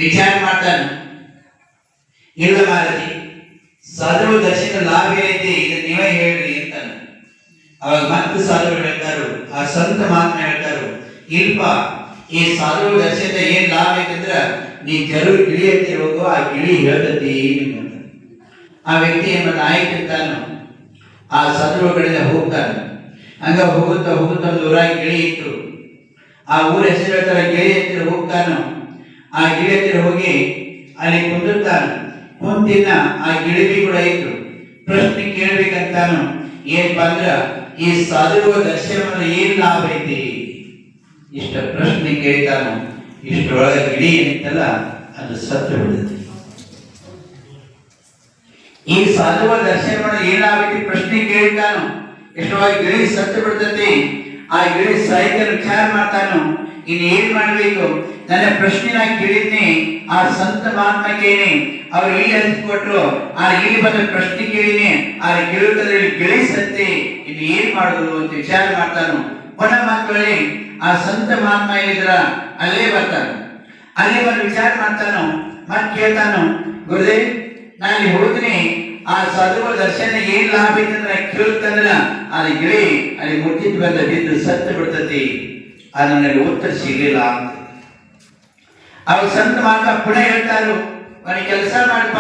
ವಿಚಾರ ಮಾಡ್ತಾನೆ, ಇಲ್ಲ ಮಾರತಿ ಸಾಧುಗಳ ದರ್ಶನ ಲಾಭ ಏನೈತಿ ಇದು ನೀವೇ ಹೇಳ್ರಿ ಅಂತಾನೆ. ಅವಾಗ ಮತ್ತೆ ಸಾಧುಗಳು ಹೇಳ್ತಾರು, ಆ ಸಂತ ಮಹಾತ್ಮ ಹೇಳ್ತಾರು, ಇಲ್ಪ ಈ ಸಾಧುಗಳ ದರ್ಶನದ ಏನ್ ಲಾಭ ಐತಂದ್ರ ನೀ ಜರುವು ಗಿಳಿ ಅಂತ ಹೋಗು, ಆ ಗಿಳಿ ಹೇಳ್ತತಿ. ಆ ವ್ಯಕ್ತಿ ಏನ್ ಆಯ್ತಿರ್ತಾನು, ಆ ಸಾಧುಗಳ ಕಡೆಯಿಂದ ಹೋಗ್ತಾನೆ. ಹಂಗ ಹೋಗುತ್ತಾ ಹೋಗುತ್ತಾ ಒಂದು ಊರಾಗಿ ಗಿಳಿ ಇತ್ತು. ಆ ಊರ ಹೆಸರು ಹೇಳ್ತಾರ, ಗಿಳಿ ಹತ್ತಿರ ಹೋಗ್ತಾನು. ಆ ಗಿಳಿ ಹತ್ತಿರ ಹೋಗಿ ಅಲ್ಲಿ ಕುಂದಿರ್ತಾನು. ಕುಂತಿನ ಆ ಗಿಳಿಬಿ ಕೂಡ ಇತ್ತು. ಪ್ರಶ್ನೆ ಕೇಳ್ಬೇಕಂತಾನು, ಏನಪ್ಪಾ ಅಂದ್ರ ಈ ಸಾಧುಗಳ ದರ್ಶನ ಏನ್ ಲಾಭ ಐತಿ ಇಷ್ಟ ಪ್ರಶ್ನೆ ಕೇಳ್ತಾನು. ಇಷ್ಟರೊಳಗೆ ಗಿಳಿ ಏನಿತ್ತಲ್ಲ ಅದು ಸತ್ತು ಬಿಡುತ್ತೆ. ಈ ಸಾಧುಗಳ ದರ್ಶನ ಮಾಡಿ ಏನ್ ಲಾಭ ಐತಿ ಪ್ರಶ್ನೆ ಕೇಳ್ತಾನು. ಇಷ್ಟವಾಗಿ ಗಿಳಿ ಸತ್ತು ಬಿಡ್ತತಿ. ಆ ಗಿಳಿ ಸಾಹಿತ್ಯ ವಿಚಾರ ಮಾಡ್ತಾನು, ಇನ್ ಏನ್ ಮಾಡ್ಬೇಕು, ನನ್ನ ಪ್ರಶ್ನೆನ ಕೇಳಿದ್ನಿ ಆ ಸಂತ ಮಹಾತ್ಮಗೇನೆ, ಅವ್ರು ಇಲ್ಲಿ ಹಂಚ್ಕೊಟ್ರು, ಆ ಇಲ್ಲಿ ಬಂದ ಪ್ರಶ್ನೆ ಕೇಳಿನಿ, ಆ ಕೇಳುವುದ್ರಲ್ಲಿ ಗಿಳಿ ಸತ್ತಿ, ಇನ್ ಏನ್ ಮಾಡುದು ಅಂತ ವಿಚಾರ ಮಾಡ್ತಾನು. ಪುನಃ ಮಕ್ಕಳಲ್ಲಿ ಆ ಸಂತ ಮಹಾತ್ಮ ಏನಿದ್ರ ಅಲ್ಲೇ ಬರ್ತಾನು. ಅಲ್ಲಿ ಬಂದು ವಿಚಾರ ಮಾಡ್ತಾನು. ಮತ್ ಕೇಳ್ತಾನು, ಗುರುದೇವ್ ನಾನು ಇಲ್ಲಿ ಹೋಗ್ತೀನಿ, ಆ ಸಾಧುಗಳ ದರ್ಶನ ಏನ್ ಲಾಭ ಐತಂದ್ರ ಕೇಳ್ತಂದ್ರ ಅದು ಗಿಳಿ ಅಲ್ಲಿ ಮುಟ್ಟಿದ್ ಬಂದ ಬಿದ್ದು ಸತ್ತು ಬಿಡ್ತತಿ. ಅದು ನನಗೆ ಉತ್ತರ ಸಿಗ್ಲಿಲ್ಲ ಅಂತ. ಅವಾಗ ಸಂತ ಮಾತ ಪುನಃ ಹೇಳ್ತಾರು, ಒಂದು ಕೆಲಸ ಮಾಡಪ್ಪ,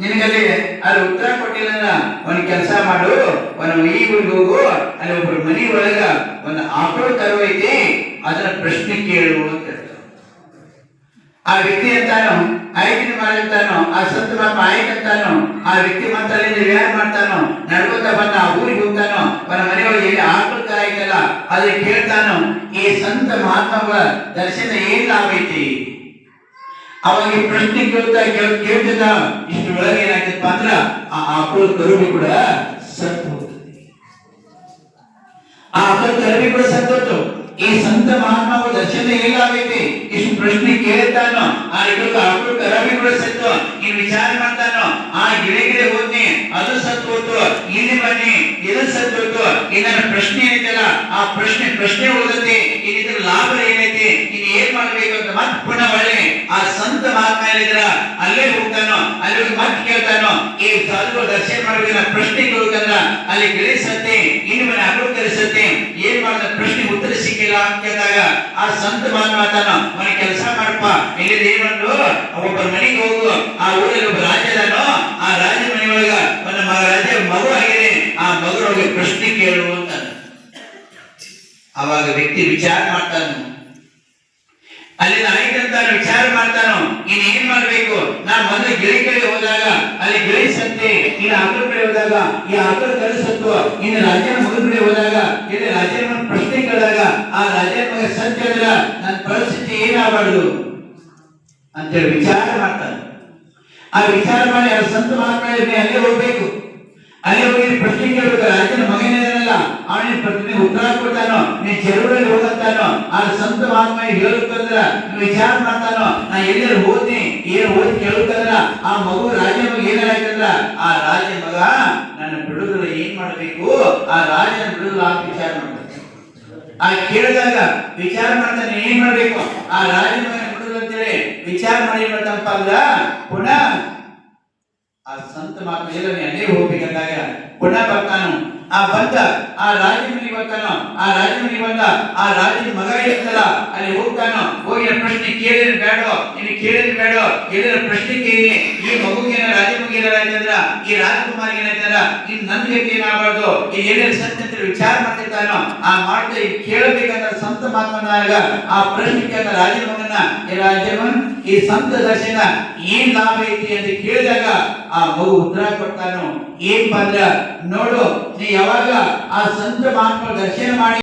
ನಿನಗಲ್ಲಿ ಅಲ್ಲಿ ಉತ್ತರ ಕೊಟ್ಟಿಲ್ಲ ಅಂದ್ರ ಒಂದು ಕೆಲಸ ಮಾಡು, ಒಂದು ಈ ಊರಿಗೆ ಹೋಗು, ಅಲ್ಲಿ ಒಬ್ರು ಮನಿ ಒಳಗ ಒಂದು ಆಕಳು ಕರು ಐತಿ, ಅದನ್ನ ಪ್ರಶ್ನೆ ಕೇಳು ಅಂತ ಹೇಳ್ತಾರ. ಆ ವ್ಯಕ್ತಿ ಅಂತಾನು ಆಯ್ಕೆ ಮಾಡಿರ್ತಾನೋ, ಆ ಸಂತ ಮಹಾತ್ಮ ಆಯ್ಕಂತಾನೋ, ಆ ವ್ಯಕ್ತಿ ಮತ್ತೆ ಅಲ್ಲಿಂದ ವ್ಯವಹಾರ ಮಾಡ್ತಾನೋ, ನಡ್ಕೊತ ಬಂದ ಆ ಊರಿಗೆ ಹೋಗ್ತಾನೋ, ಅವನ ಮನೆಯೊಳಗೆ ಎಲ್ಲಿ ಆಕೃತ ಆಯ್ತಲ್ಲ ಅದಕ್ಕೆ ಕೇಳ್ತಾನೋ, ಈ ಸಂತ ಮಹಾತ್ಮಗಳ ದರ್ಶನ ಏನ್ ಲಾಭ ಐತಿ. ಅವಾಗ ಈ ಪ್ರಶ್ನೆ ಕೇಳ್ತಿದ್ದ ಇಷ್ಟರೊಳಗೆ ಏನಾಗ್ತಪ್ಪ ಅಂದ್ರ ಆ ಆಕಳು ಕರುವಿ ಕೂಡ ಸತ್ತು ಹೋಗ್ತದೆ. ಆ ಆಕಳು ಕರುವಿ ಕೂಡ ಸತ್ತೋತು. ಈ ಸಂತ ಮಹಾತ್ಮಗಳ ದರ್ಶನ ಏನ್ ಲಾಭ ಐತಿ ಇಷ್ಟು ಪ್ರಶ್ನೆ ಕೇಳ್ತಾನೋ, ಆ ಆಕಳು ಕರುವಿ ಕೂಡ ಸತ್ತು. ಇನ್ ವಿಚಾರ ಮಾಡ್ತಾನೋ, ಆ ಗಿಳಿಗಿಡೆ ಹೋದ್ನಿ ಅದು ಸತ್ತು ಹೋತು, ಇಲ್ಲಿ ಬನ್ನಿ ಇದು ಸತ್ತು ಹೋತು. ಇದನ್ನ ಪ್ರಶ್ನೆ ಏನೈತಲ್ಲ ಆ ಪ್ರಶ್ನೆ ಉಳಿದತಿ. ಇದ್ರ ಲಾಭ ಏನೈತಿ, ಇನ್ ಏನ್ ಮಾಡ್ಬೇಕು ಅಂತ ಮತ್ ಪುನಃ ಒಳ್ಳೆ ಆ ಸಂತ ಮಹಾತ್ಮ ಏನಿದ್ರ ಅಲ್ಲೇ ಹೋಗ್ತಾನೋ, ಅಲ್ಲಿ ಹೋಗಿ ಮತ್ ಕೇಳ್ತಾನೋ, ಈ ಸಾಧುಗಳು ದರ್ಶನ ಮಾಡ್ಬೇಕ ಪ್ರಶ್ನೆ ಕೇಳ್ಬೇಕಂದ್ರ ಅಲ್ಲಿ ಗಿಳಿ ಸತ್ತೆ, ಇನ್ನು ಮನೆ ಅಗಳು ಕರೆಸತ್ತೆ, ಏನ್ ಮಾಡಿದ ಪ್ರಶ್ನೆ ಉತ್ತರ ಸಿಕ್ಕಿಲ್ಲ ಅಂತ ಕೇಳಿದಾಗ ಆ ಸಂತ ಮಹಾತ್ಮ ಹೇಳ್ತಾನೋ, ಮನೆ ಕೆಲಸ ಮಾಡಪ್ಪ, ಇಲ್ಲಿ ಏನೊಂದು ಒಬ್ಬರ ಮನೆಗೆ ಹೋಗು, ಆ ಊರಲ್ಲಿ ಒಬ್ಬ ರಾಜ ಅದಾನೋ, ಆ ರಾಜ ಮನೆಯೊಳಗ ಒಂದು ರಾಜ ಮಗು ಆಗಿದೆ, ಆ ಮಗುರೊಳಗೆ ಪ್ರಶ್ನೆ ಕೇಳು ಅಂತ. ಅವಾಗ ವ್ಯಕ್ತಿ ವಿಚಾರ ಮಾಡ್ತಾನು, ಅಲ್ಲಿ ಆಯ್ತಂತ ವಿಚಾರ ಮಾಡ್ತಾನೋ, ಇನ್ ಏನ್ ಮಾಡ್ಬೇಕು, ನಾ ಮೊದಲು ಗಿಳಿ ಕಡೆ ಹೋದಾಗ ಅಲ್ಲಿ ಗಿಳಿ ಸತ್ತೆ, ಇನ್ನು ಆಕಳ ಕಡೆ ಹೋದಾಗ ಈ ಆಕಳ ಕಡೆ ಸತ್ತು, ಇನ್ನು ರಾಜನ ಮಗನ ಕಡೆ ಹೋದಾಗ ಇಲ್ಲಿ ರಾಜನ ಪ್ರಶ್ನೆ ಕೇಳಿದಾಗ ಆ ರಾಜನ ಮಗ ಸತ್ಯ ಹೇಳಿಲ್ಲ, ನನ್ನ ಪರಿಸ್ಥಿತಿ ಏನಾಗಬಾರ್ದು ಅಂತೇಳಿ ವಿಚಾರ ಮಾಡ್ತಾನೆ. ಆ ವಿಚಾರ ಮಾಡಿ ಆ ಸಂತ ಮಹಾತ್ಮ ಅಲ್ಲೇ ಹೋಗ್ಬೇಕು, ಅಲ್ಲೇ ಹೋಗಿ ಪ್ರಶ್ನೆ ಕೇಳಬೇಕು. ರಾಜನ ಮಗನೇನಲ್ಲ ಅವನಿಗೆ ಪ್ರಶ್ನೆ ಉತ್ತರ ಕೊಡ್ತಾನೋ, ನೀನ್ ಚೆರುವಲ್ಲಿ ಹೋಗಂತಾನೋ, ಆ ಸಂತ ಮಹಾತ್ಮ ಹೇಳಬೇಕಂದ್ರ ವಿಚಾರ ಮಾಡ್ತಾನೋ, ನಾ ಎಲ್ಲರೂ ಹೋದ್ನಿ ಏನ್ ಓದಿ ಕೇಳಬೇಕಂದ್ರ ಆ ಮಗು ರಾಜನ ಮಗ ಏನಾಯ್ತಂದ್ರ ಆ ರಾಜ ಮಗ ನನ್ನ ಬಿಡುಗಡೆ ಏನ್ ಮಾಡ್ಬೇಕು, ಆ ರಾಜನ ಬಿಡುಗಡೆ ಅಂತ ವಿಚಾರ ಮಾಡ್ತಾನೆ. ಆ ಕೇಳಿದಾಗ ವಿಚಾರ ಮಾಡ್ತಾನೆ, ಏನ್ ಮಾಡ್ಬೇಕು, ಆ ರಾಜನ ಮಗನ ಬಿಡುಗಡೆ ಅಂತೇಳಿ ವಿಚಾರ ಮಾಡಿ ಮಾಡ್ತಾನಪ್ಪ ಅಂದ್ರ ಪುನಃ ಆ ಸಂತ ಮಾತು ಅಲ್ಲೇ ಹೋಗ್ಬೇಕಂದಾಗ ಪುನಃ ಬರ್ತಾನು. ಆ ಬಂದ ಆ ರಾಜನ ಮನೆಗೆ ಬರ್ತಾನೋ, ಆ ರಾಜನ ಮನೆಗೆ ಬಂದ ಆ ರಾಜನ ಮಗ ಇರ್ತಲ್ಲ ಅಲ್ಲಿ ಹೋಗ್ತಾನೋ, ಹೋಗಿ ಪ್ರಶ್ನೆ ಕೇಳಿದ್ರೆ ಬೇಡೋ, ಇಲ್ಲಿ ಕೇಳಿದ್ರೆ ಬೇಡೋ, ಹೇಳಿದ್ರೆ ಪ್ರಶ್ನೆ ಕೇಳಿ, ಈ ಮಗುಗೇನ ರಾಜ ಮಗುಗೇನಾರ ಆಯ್ತಂದ್ರ ಈ ರಾಜಕುಮಾರಿಗೆ ಏನಾಯ್ತಂದ್ರ ಇನ್ ನನ್ ಗತಿ ಏನಾಗಬಾರ್ದು, ಈ ಏನೇನು ಸತ್ಯ ಅಂತ ವಿಚಾರ ಮಾಡ್ತಿರ್ತಾನೋ, ಆ ಮಾಡ್ತಾ ಕೇಳಬೇಕಂತ ಸಂತ ಮಾತನಾಗ ಆ ಪ್ರಶ್ನೆ ಕೇಳ ರಾಜನ ಮಗನ, ಈ ರಾಜನ್ ಈ ಸಂತ ದರ್ಶನ ಏನ್ ಲಾಭ ಐತಿ ಅಂತ ಕೇಳಿದಾಗ ಆ ಮಗು ಉತ್ತರ ಕೊಡ್ತಾನೋ, ಏನ್ ಅಂದ್ರ ನೋಡು, ನೀ ಯಾವಾಗ ಆ ಸಂತ ಮಹಾತ್ಮ ದರ್ಶನ ಮಾಡಿ